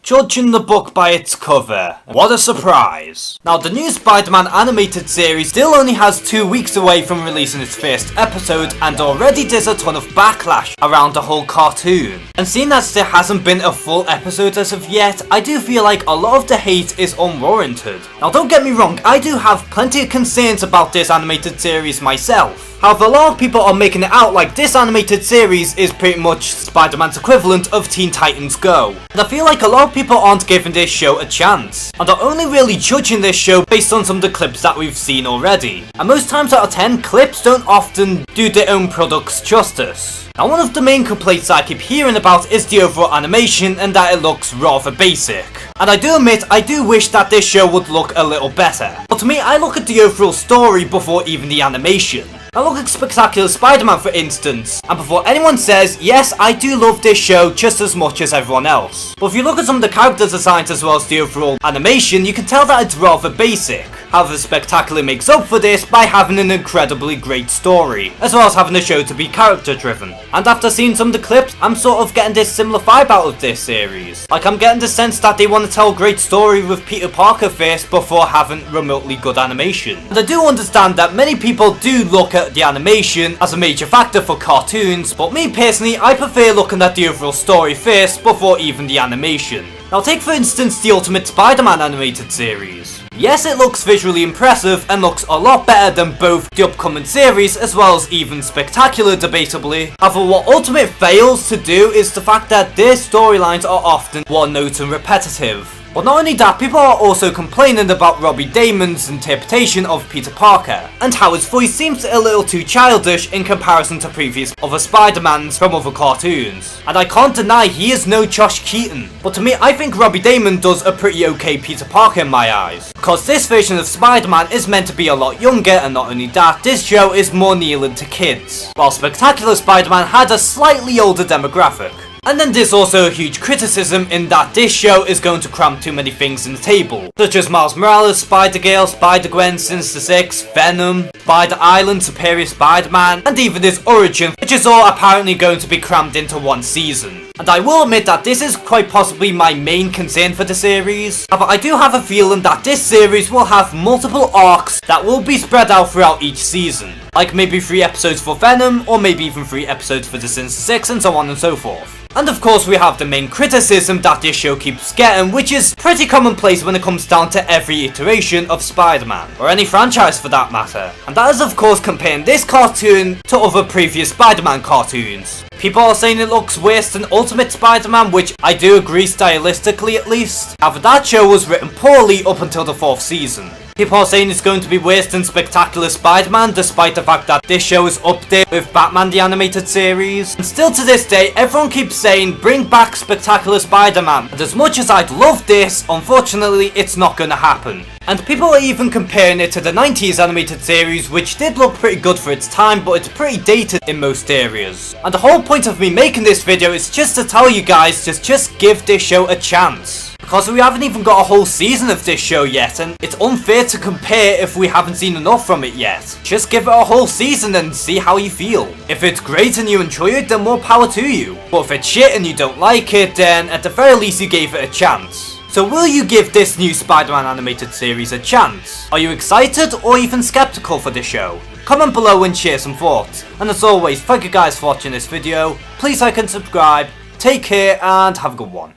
Judging the book by its cover, what a surprise. Now, the new Spider-Man animated series still only has 2 weeks away from releasing its first episode, and already there's a ton of backlash around the whole cartoon. And seeing as there hasn't been a full episode as of yet, I do feel like a lot of the hate is unwarranted. Now, don't get me wrong, I do have plenty of concerns about this animated series myself. However, a lot of people are making it out like this animated series is pretty much Spider-Man's equivalent of Teen Titans Go. And I feel like a lot of people aren't giving this show a chance, and are only really judging this show based on some of the clips that we've seen already. And most times out of 10, clips don't often do their own products justice. Now, one of the main complaints I keep hearing about is the overall animation and that it looks rather basic. And I do admit, I do wish that this show would look a little better. But to me, I look at the overall story before even the animation. I look at Spectacular Spider-Man for instance, and before anyone says, yes, I do love this show just as much as everyone else. But if you look at some of the character designs as well as the overall animation, you can tell that it's rather basic. However, Spectacular makes up for this by having an incredibly great story, as well as having the show to be character driven. And after seeing some of the clips, I'm sort of getting this similar vibe out of this series. Like, I'm getting the sense that they want to tell a great story with Peter Parker first before having remotely good animation. And I do understand that many people do look at the animation as a major factor for cartoons, but me personally, I prefer looking at the overall story first before even the animation. Now, take for instance the Ultimate Spider-Man animated series. Yes, it looks visually impressive and looks a lot better than both the upcoming series as well as even Spectacular debatably. However, what Ultimate fails to do is the fact that their storylines are often one-note and repetitive. But not only that, people are also complaining about Robbie Damon's interpretation of Peter Parker, and how his voice seems a little too childish in comparison to previous other Spider-Mans from other cartoons. And I can't deny he is no Josh Keaton, but to me I think Robbie Damon does a pretty okay Peter Parker in my eyes. Because this version of Spider-Man is meant to be a lot younger, and not only that, this show is more kneeling to kids, while Spectacular Spider-Man had a slightly older demographic. And then there's also a huge criticism in that this show is going to cram too many things in the table, such as Miles Morales, Spider-Girl, Spider-Gwen, Sinister Six, Venom, Spider-Island, Superior Spider-Man, and even his origin, which is all apparently going to be crammed into one season. And I will admit that this is quite possibly my main concern for the series. However, I do have a feeling that this series will have multiple arcs that will be spread out throughout each season. Like maybe 3 episodes for Venom, or maybe even 3 episodes for the Sinister Six, and so on and so forth. And of course we have the main criticism that this show keeps getting, which is pretty commonplace when it comes down to every iteration of Spider-Man, or any franchise for that matter. And that is of course comparing this cartoon to other previous Spider-Man cartoons. People are saying it looks worse than Ultimate Spider-Man, which I do agree stylistically at least. However, that show was written poorly up until the 4th season. People are saying it's going to be worse than Spectacular Spider-Man, despite the fact that this show is up there with Batman the Animated Series. And still to this day, everyone keeps saying, bring back Spectacular Spider-Man. And as much as I'd love this, unfortunately, it's not going to happen. And people are even comparing it to the 90s animated series, which did look pretty good for its time, but it's pretty dated in most areas. And the whole point of me making this video is just to tell you guys, just give this show a chance. Because we haven't even got a whole season of this show yet, and it's unfair to compare if we haven't seen enough from it yet. Just give it a whole season and see how you feel. If it's great and you enjoy it, then more power to you. But if it's shit and you don't like it, then at the very least you gave it a chance. So will you give this new Spider-Man animated series a chance? Are you excited or even skeptical for this show? Comment below and share some thoughts. And as always, thank you guys for watching this video. Please like and subscribe. Take care and have a good one.